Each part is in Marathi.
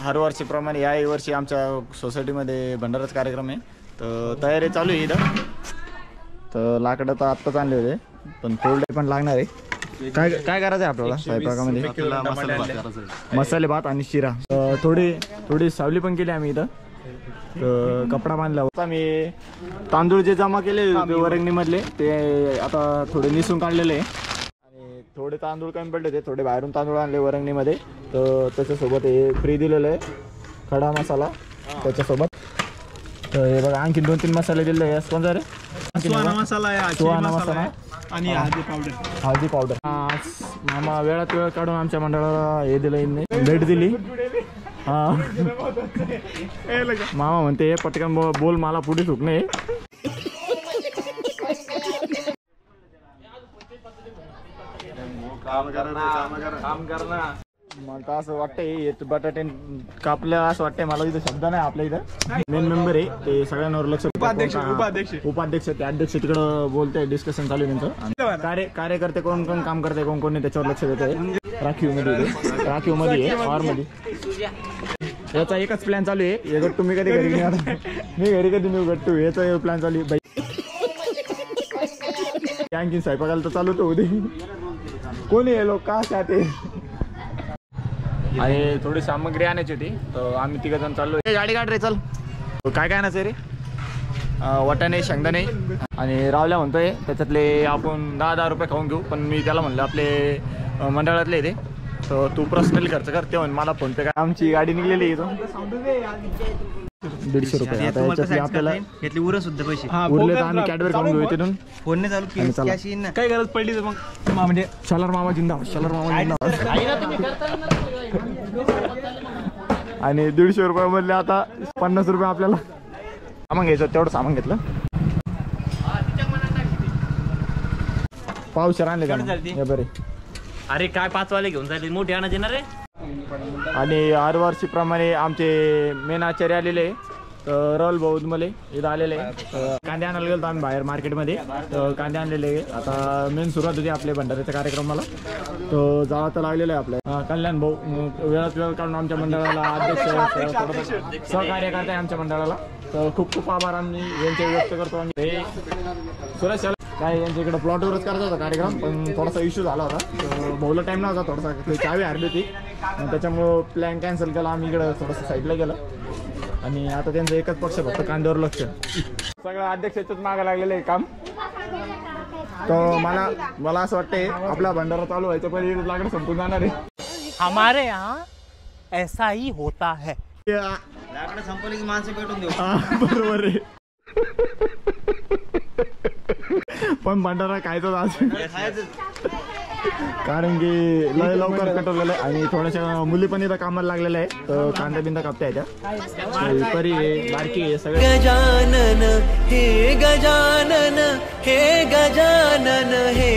हर वर्षीप्रमाणे याही वर्षी आमच्या सोसायटीमध्ये भंडाराचा कार्यक्रम आहे. तर तयारी चालू आहे इथं. तर लाकडं तर आत्ताच आणले होते पण थोडे पण लागणार आहे. काय काय करायचं आहे आपल्याला स्वयंपाकामध्ये? मसाले भात आणि शिरा. थोडी सावली पण केली आम्ही इथं. कपडा बांधला होता. आम्ही तांदूळ जे जमा केले वरंगणीमधले ते आता थोडे निसून काढलेले आहे आणि थोडे तांदूळ कमी पडले होते. थोडे बाहेरून तांदूळ आणले वरंगणीमध्ये. तर त्याच्यासोबत हे फ्री दिलेलं आहे खडा मसाला त्याच्यासोबत. तर हे बघा आणखी 2-3 मसाले दिले आहे. कोणता रे? सुहाना मसाला आहे, सुहाना मसाला आणि हळदी पावडर. मामा वेळात वेळ काढून आमच्या मंडळाला हे दिलं, भेट दिली. हा मामा म्हणते पटकन बोल मला पुढे सुकणे. मला असं वाटतंय बटाटे कापल्या असं वाटतंय मला. इथं शब्द नाही आपल्या इथं. मेन मेंबर आहे ते सगळ्यांवर लक्ष. उपाध्यक्ष ते अध्यक्ष तिकडं बोलते. डिस्कशन चालू आहे त्यांचं. कार्यकर्ते कोण कोण काम करते कोण कोण त्याच्यावर लक्ष देते. राखीव मध्ये ऑर मध्ये याचा एकच प्लॅन चालू आहे. हे गट्टू मी कधी घरी नाही. मी घरी कधी नेऊ गट्टू याचा प्लॅन चालू आहे. आणखी स्वयंपाकाला तर चालू होते. कोणी आहे लोक का ते आणि थोडी सामग्री आणायची होती. तर आम्ही 3 जण चाललो. गाडी काढ रे चल. काय काय आणायचं रे? वाटाणे शेंगदाणे आणि रावल्या म्हणतोय त्याच्यातले आपण 10-10 रुपये खाऊन घेऊ. पण मी त्याला म्हणलं आपले मंडळातले ते तर तू पर्सनली खर्च करते म्हणून मला फोन पे. काय आमची गाडी निघलेली इथून 150 रुपये. आता याच्यातले आपल्याला घेतली उरले सुद्धा पैसे उरले तर आम्ही कॅडबरी खाऊन घेऊ तिथून. फोन नाही चालू काय गरज पडली तर मग म्हणजे शलर मामा जिंदाबाद. शलर मामा जिंदाबाद. आणि 150 रुपये मधले आता 50 रुपये आपल्याला सामान घ्यायचं. तेवढं सामान घेतलं. पावशेर आणले का बरे? अरे काय 5 वाले घेऊन जायले मोठे आणायचे ना रे. आणि हर वर्षीप्रमाणे आमचे मेन आचार्य आलेले तर रल बौद्ध मले इथं आलेले. कांदे आणायला गेलो आम्ही बाहेर मार्केटमध्ये. तर कांदे आणलेले. आता मेन सुरुवात होती आपल्या भंडाऱ्याच्या कार्यक्रमाला. तर जावं तर लागलेलं आहे आपल्या कल्याण भाऊ वेळात वेळ काढून आमच्या मंडळाला अध्यक्ष सहकार्य करताय आमच्या मंडळाला. तर खूप खूप आभार आम्ही यांचे व्यक्त करतो. आणि हे सुरेश काय यांच्या इकडे प्लॉटवरच करायचा होता कार्यक्रम पण थोडासा इश्यू झाला होता. भाऊला टाईम नव्हता. थोडासा चावी हरली होती त्याच्यामुळं प्लॅन कॅन्सल केला. आम्ही इकडं थोडंसं साईडला गेलं आणि आता त्यांचं एकच पक्ष फक्त कांद्यावर लक्ष. सगळं अध्यक्षाच्याच मागं लागलेलं आहे काम. तर मला असं वाटतंय आपला भंडारा चालू व्हायचं पण लाकडं संपून जाणार आहे. हमारे यहाँ ऐसा ही होता है. लाकडं संपवली की माणसं भेटून देऊ. बरोबर आहे. पण भंडारा खायचं आज कारण की लय लवकर पेटवलेलं आहे आणि थोड्याशा मुली पण इथं कामाला लागलेल्या आहे. तर कांदा बिंदा कापताय त्या परी बारकी आहे सगळे. गजानन हे गजानन हे गजानन हे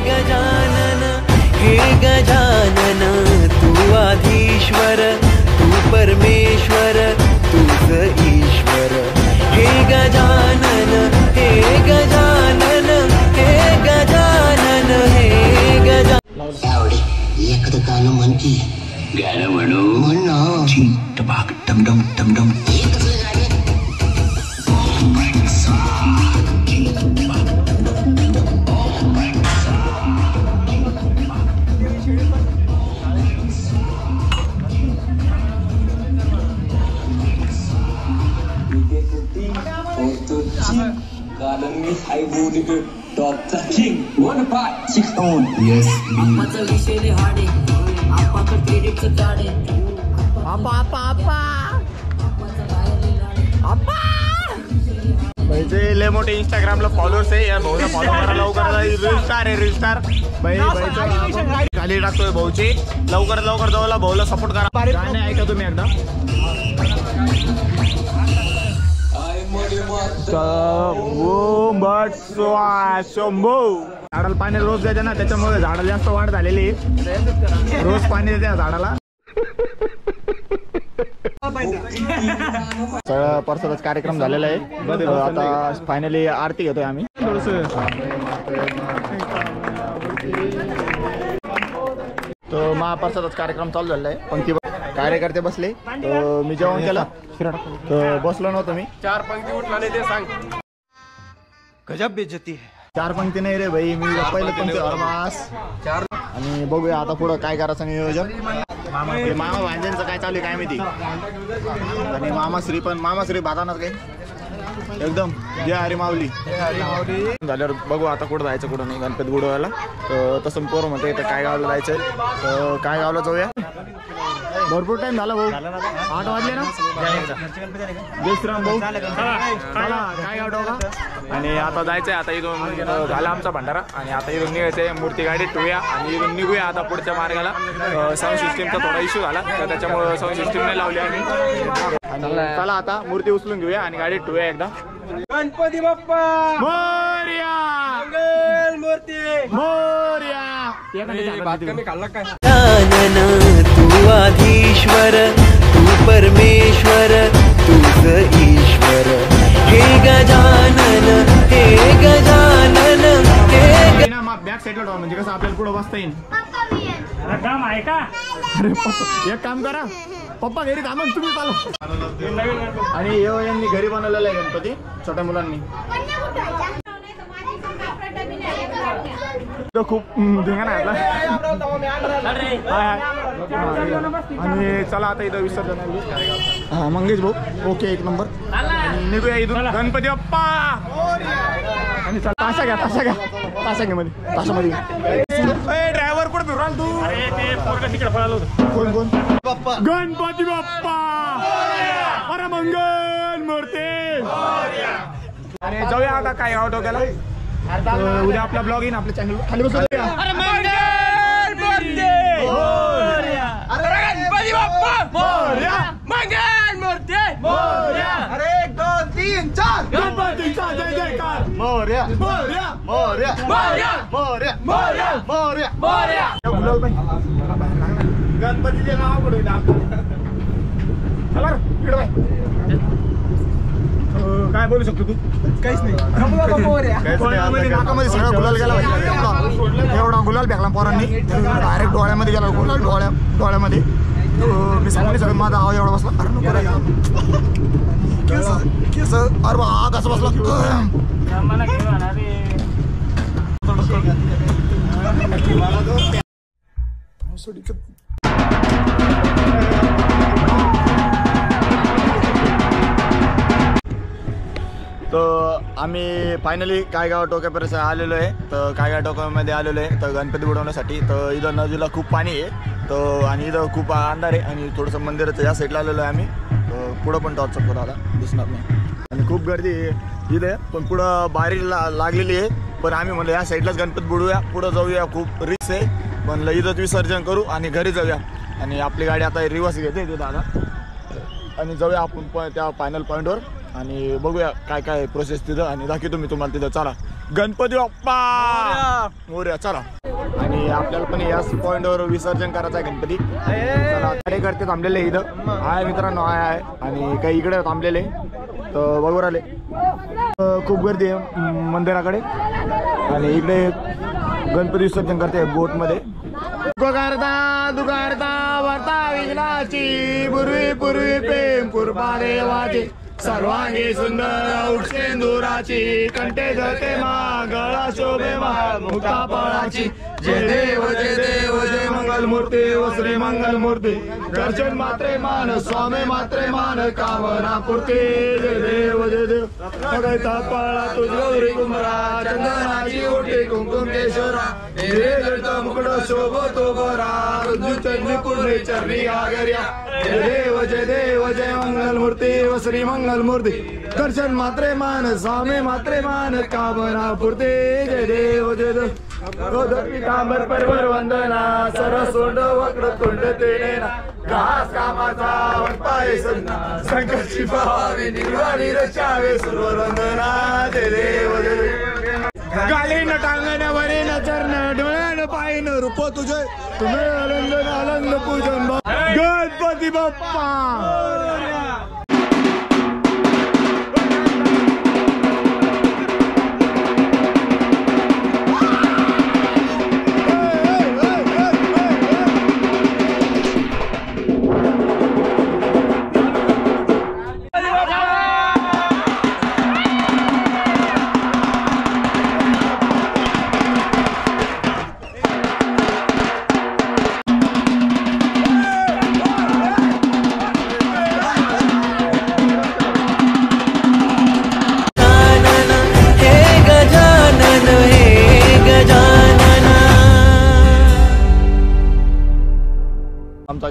गजानन हे गजानन तू आधीश्वर तू परमेश्वर तूच ईश्वर. हे गजानन हे गजानन हे गजानन हे गजानन. एखादं गाणं म्हणती गाणं म्हणू म्हणणं टबाक टमडम टमडम. Dr. King, one part, 6 on. Yes. आपाचा विषय हाडे, आपाचं क्रेडिटचं काढे. भाईचे लय मोठे इंस्टाग्रामला फॉलोअर्स आहे. या भाऊला फॉलो करा लवकर. रील स्टार आहे रील स्टार. भाई खाली टाकतोय भाऊची. लवकर जाऊला भाऊला सपोर्ट करा. गाणे ऐका तुम्ही एकदा. शंभू झाडाला पाणी रोज द्यायचं ना त्याच्यामुळे झाडाला जास्त वाढ झालेली. रोज पाणी देते ना झाडाला. सगळं परसादच कार्यक्रम झालेला आहे. आता फायनली आरती घेतोय आम्ही. तो महाप्रसादच कार्यक्रम चालू झालेला आहे. पंक्ती कार्यकर्ते बसले. तर मी जेवण केलं तर बसलो नव्हतो मी. 4 पंक्ती उठला नाही ते सांग. गजब बेइज्जती है. 4 पंक्ती नाही रे भाई, मी पहिलं पंक्ती अरमास. आणि बघूया आता पुढं काय करायचं नियोजन. मामा भांज्यांचं काय चालू आहे काय माहिती. आणि मामाश्री भातानाच काय एकदम जय हरी माऊली झाल्यावर बघू आता कुठं जायचं कुठं नाही गणपती बुडवायला. तर तसं पोरं म्हणते तर काय गावला जायचं. तर काय गावला जाऊया. भरपूर टाइम झाला भाऊ, 8 वाजले ना. जय श्रीराम भाऊ. चला काय गाव का. आणि आता जायचंय. आता इथून झाला आमचा भंडारा आणि आता इथून निघायचंय. मूर्ती गाडीत ठेवूया आणि इथून निघूया आता पुढच्या मार्गाला. साऊंड सिस्टीमचा थोडा इश्यू झाला तर त्याच्यामुळे साऊंड सिस्टीम नाही लावली आम्ही. आणि चला आता मूर्ती उचलून घेऊया आणि गाडीत ठेवूया एकदा. गणपती बाप्पा मोरया मंगल मूर्ती मोरया. भात कमी खाल्ला काय. गजानन तू आधीश्वर तू परमेश्वर तूच ईश्वर. हे गजानन हे गजानन हे बॅक साईडला ठेवा म्हणजे कसं आपल्याला पुढे बसता येईल. काम आहे का. अरे पप्पा एक काम करा, पप्पा घरी थांबा तुम्ही चालू. आणि यांनी घरी बनवलेला आहे गणपती छोट्या मुलांनी. खूप धिंगाणा घातला. आणि चला आता इथं विसर्जन. हा मंगेश भाऊ ओके एक नंबर. आणि निघूया इथून गणपती बाप्पा. आणि चला ताशा घ्या ताशा घ्या मध्ये ताशामध्ये. ड्रायव्हर कुठे फिरवाल तू. तिकडे पळालो होतो. कोण गणपती बाप्पा अरे मंगल मूर्ती. आणि जाऊया आता काय ऑटो केला. उद्या आपला ब्लॉग येईन आपल्या चॅनल खाली बसून. गणपती बाप्पा मंगल मूर्ती. अरे 1 2 3 4 गणपतीचा जय जयकार. मोरया मोरया मोरया मोरया मोरया मोरया मोरया मोरया. गुलाल बाई गणपतीचे नाव कुठे चला इकडे बाई. काय बोलू शकतो तू. काहीच नाही. नाकामध्ये सगळा गुलाल गेला एवढा गुलाल फेकला पोरांनी डायरेक्ट डोळ्यामध्ये गेला. गुलाल डोळ्यामध्ये. मी सांगली सगळं माझा आवाज एवढा बसला. केस अरे हा कसं बसला. तर आम्ही फायनली कायगाव टोक्यापर्यंत आलेलो आहे. तर कायगाव टोक्यामध्ये आलेलो आहे तर गणपती बुडवण्यासाठी. तर इथं नदीला खूप पाणी आहे. तर आणि इथं खूप अंधार आहे आणि थोडंसं मंदिराचं या साईडला आलेलो आहे आम्ही. तर पुढं पण टॉर्च करू आता दिसणार नाही. आणि खूप गर्दी आहे इथे पण पुढं बारी लागलेली आहे. पण आम्ही म्हणलं या साईडलाच गणपती बुडवूया पुढं जाऊया. खूप रिस्क आहे म्हणलं इथंच विसर्जन करू आणि घरी जाऊया. आणि आपली गाडी आता रिवर्स घेते इथे दादा. आणि जाऊया आपण त्या फायनल पॉईंटवर आणि बघूया काय काय प्रोसेस तिथं. आणि दाखवतो मी तुम्हाला तिथं. चला गणपती बाप्पा मोरया चला. आणि आपल्याला पण याच पॉईंटवर विसर्जन करायचं आहे गणपती. चला कार्यकर्ते थांबलेले इथं आहे मित्रांनो आहे. आणि काही इकडे थांबलेले तर बघू राहिले. खूप गर्दी आहे मंदिराकडे. आणि इकडे गणपती विसर्जन करते बोटमध्ये. दुगारता वार्ता विघ्नाची पूर्वी प्रेम पूर्वा देवाची. सर्वांगी सुंदर उठसेंदुराची कंठे धरते मा गळा शोभे मा मुक्ता फळाची. जय देव जय मंगल मूर्ती व श्री मंगल मूर्ती. दर्शन मात्रे मान स्वामी मात्रे मान कामना पूर्ती. जय देव बघायचा पळा तुझ गौरी कुमरा चंदनाची ओटी कुंकुम केशरा. मुकुट शोभतो बरा चंद्री पूर्णे चरणी आगर्या. जय देव जय मंगल मूर्ती व श्री मंगल मूर्ती. दर्शन मात्रे मान स्वामी मात्रे मान कामना पूर्ती. जय देव पितांबर परवर वंदना सरसोंड वक्र तोंड तेना. घास कामाचा पाय संकटची पाहावे निर्वाणी रचावे सुरवर वंदना. जय देव गालीन टांगण्यावरील चरण डोळ्यान पायन रूप तुझे तुम्ही आनंद पूजन गणपती बाप्पा.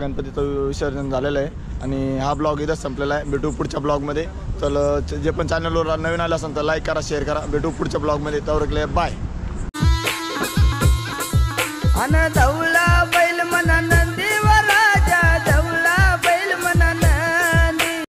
गणपतीचं विसर्जन झालेलं आहे आणि हा ब्लॉग इथंच संपलेला आहे. भेटू पुढच्या ब्लॉगमध्ये. तर जे पण चॅनलवर नवीन आलं असेल तर लाईक करा, शेअर करा. भेटू पुढच्या ब्लॉगमध्ये. तवरकले बाय.